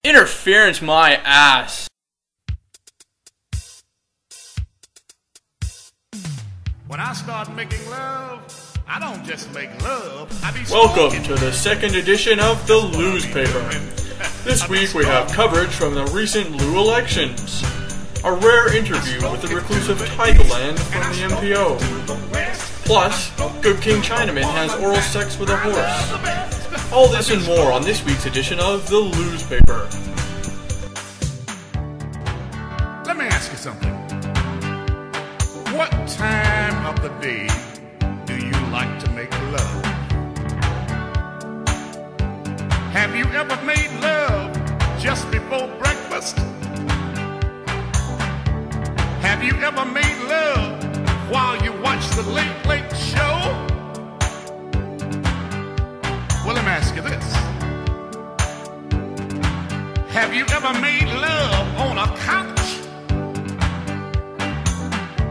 Interference my ass. When I start making love, I don't just make love, I be Welcome to the second edition of the LUEspaper. This week we have coverage from the recent LUE elections, a rare interview with the reclusive Tigerland from the MPO, plus Good King Chinaman has oral sex with a horse. All this and more on this week's edition of the LUEspaper. Let me ask you something. What time of the day do you like to make love? Have you ever made love just before breakfast? Have you ever made love while you watch the Late Late Show? Well, let me ask you this. Have you ever made love on a couch?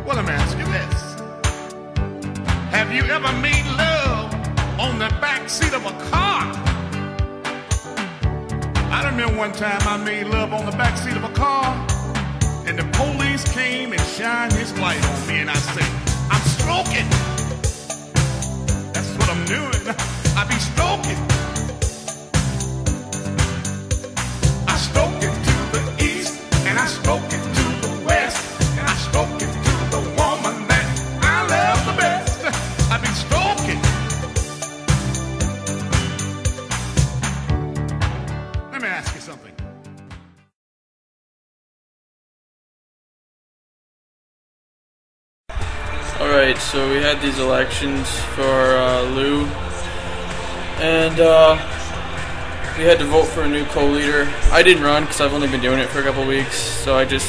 Well, let me ask you this. Have you ever made love on the back seat of a car? I remember one time I made love on the back seat of a car, and the police came and shined his light on me, and I said, I'm stroking. That's what I'm doing. I be stroking. I stroke it to the east, and I stroke it to the west, and I stroke it to the woman that I love the best. I be stroking. Let me ask you something. Alright, so we had these elections for LUE, and we had to vote for a new co-leader. I didn't run because I've only been doing it for a couple weeks, so I just,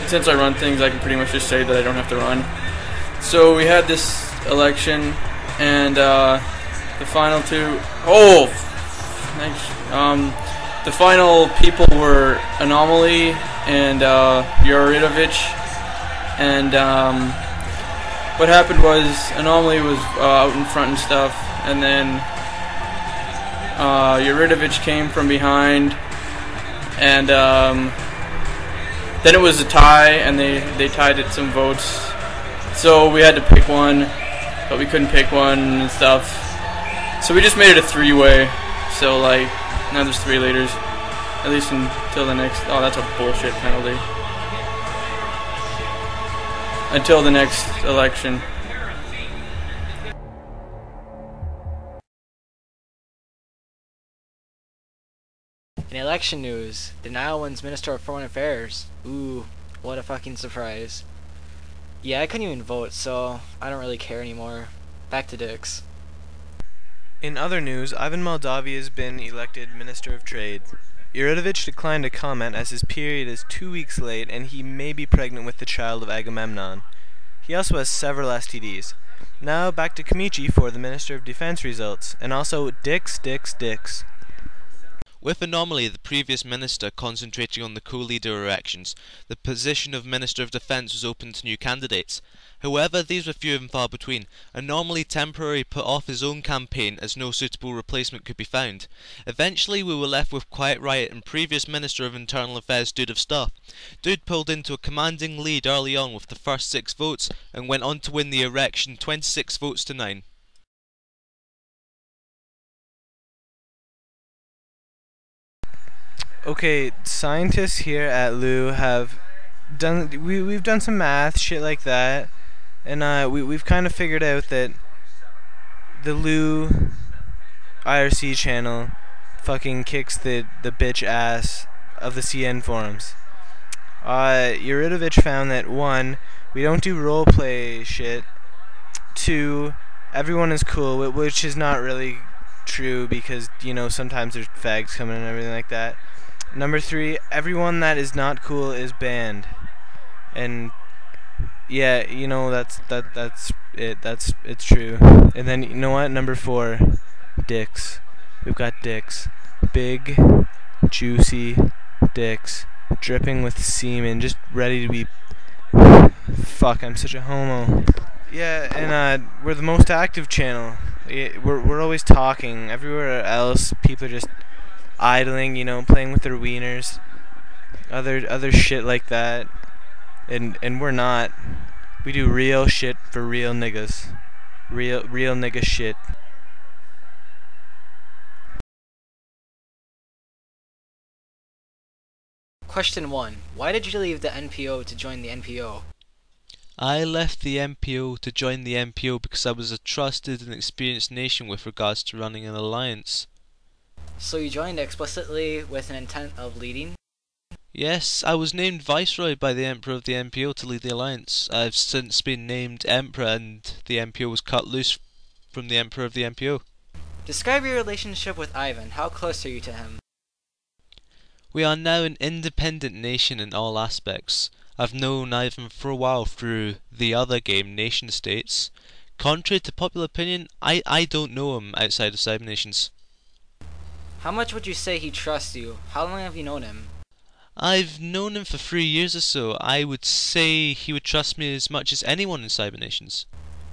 since I run things, I can pretty much just say that I don't have to run. So we had this election, and the final two, the final people were Anomaly and Yuridovich, and what happened was Anomaly was out in front and stuff, and then Yuridovich came from behind, and then it was a tie, and they tied it some votes, so we had to pick one, but we couldn't pick one and stuff, so we just made it a three-way, so like, now there's three leaders, at least until the next, oh, that's a bullshit penalty. Until the next election. In election news, denial wins Minister of Foreign Affairs. Ooh, what a fucking surprise. Yeah, I couldn't even vote, so I don't really care anymore. Back to Dix. In other news, Ivan Moldavia has been elected Minister of Trade. Yuridovich declined to comment as his period is 2 weeks late and he may be pregnant with the child of Agamemnon. He also has several STDs. Now back to Kamichi for the Minister of Defense results, and also Dix. With Anomaly, the previous minister, concentrating on the co-leader elections, the position of Minister of Defence was open to new candidates. However, these were few and far between. Anomaly temporarily put off his own campaign as no suitable replacement could be found. Eventually, we were left with Quiet Riot and previous Minister of Internal Affairs Dude of Stuff. Dude pulled into a commanding lead early on with the first 6 votes and went on to win the election 26 votes to 9. Okay, scientists here at LUE have done, we've done some math, shit like that, and we've kind of figured out that the LUE IRC channel fucking kicks the bitch ass of the CN forums. Yuridovich found that 1, we don't do roleplay shit, 2, everyone is cool, which is not really true because, sometimes there's fags coming and everything like that. Number 3, everyone that is not cool is banned. And yeah, that's it. It's true. And then you know what? Number 4, dicks. We've got dicks. Big, juicy dicks, dripping with semen, just ready to be. Fuck, I'm such a homo. Yeah, and we're the most active channel. We're always talking. Everywhere else, people are just idling, you know, playing with their wieners, other shit like that. And we're not. We do real shit for real niggas. Real nigga shit. Question 1. Why did you leave the NPO to join the NPO? I left the NPO to join the NPO because I was a trusted and experienced nation with regards to running an alliance. So you joined explicitly with an intent of leading? Yes, I was named Viceroy by the Emperor of the NPO to lead the alliance. I've since been named Emperor and the NPO was cut loose from the Emperor of the NPO. Describe your relationship with Ivan. How close are you to him? We are now an independent nation in all aspects. I've known Ivan for a while through the other game, Nation States. Contrary to popular opinion, I don't know him outside of Cyber Nations. How much would you say he trusts you? How long have you known him? I've known him for 3 years or so. I would say he would trust me as much as anyone in Cyber Nations.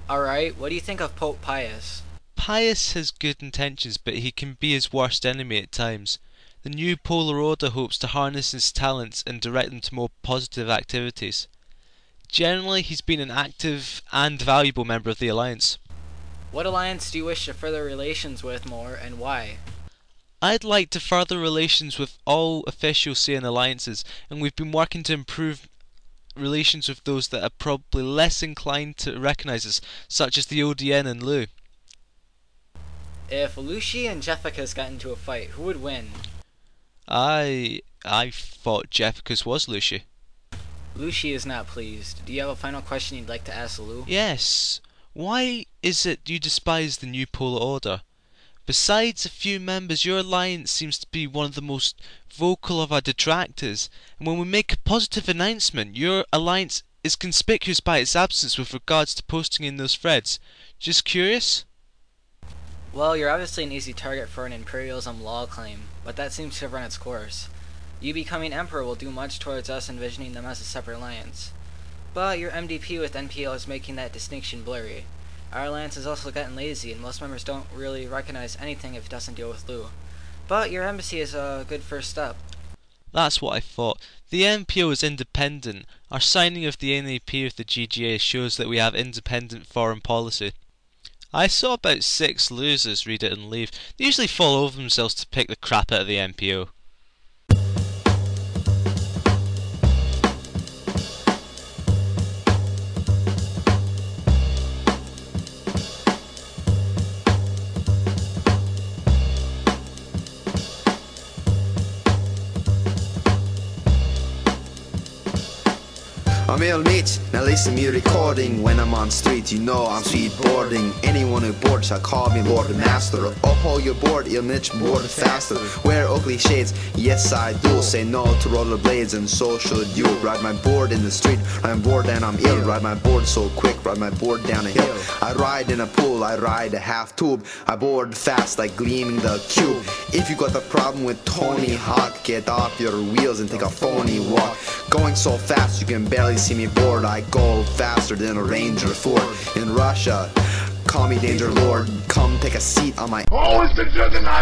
Alright, what do you think of Pope Pius? Pius has good intentions, but he can be his worst enemy at times. The new Polar Order hopes to harness his talents and direct them to more positive activities. Generally, he's been an active and valuable member of the Alliance. What alliance do you wish to further relations with more, and why? I'd like to further relations with all official CN alliances, and we've been working to improve relations with those that are probably less inclined to recognise us, such as the ODN and LU. If Lucy and Jefficus got into a fight, who would win? I thought Jefficus was Lucy. Lucy is not pleased. Do you have a final question you'd like to ask Lu? Yes. Why is it you despise the new Polar Order? Besides a few members, your alliance seems to be one of the most vocal of our detractors, and when we make a positive announcement, your alliance is conspicuous by its absence with regards to posting in those threads. Just curious? Well, you're obviously an easy target for an imperialism law claim, but that seems to have run its course. You becoming emperor will do much towards us envisioning them as a separate alliance. But your MDP with NPO is making that distinction blurry. Our alliance has also gotten lazy, and most members don't really recognize anything if it doesn't deal with Lu. But your embassy is a good first step. That's what I thought. The NPO is independent. Our signing of the NAP with the GGA shows that we have independent foreign policy. I saw about 6 losers read it and leave. They usually fall over themselves to pick the crap out of the NPO. I'm ill Mitch, now listen me recording. When I'm on street, you know I'm speedboarding. Anyone who boards shall call me Lord and Master. Oh, hold your board, ill Mitch, board faster. Wear ugly shades, yes I do. Say no to rollerblades and so should you. Ride my board in the street, I'm bored and I'm ill. Ride my board so quick, ride my board down a hill. I ride in a pool, I ride a half tube. I board fast like gleaming the cube. If you got the problem with Tony Hawk, get off your wheels and take a phony walk. Going so fast you can barely see me bored. I go faster than a Ranger Ford. In Russia, call me Danger Lord. Come take a seat on my Always been judging on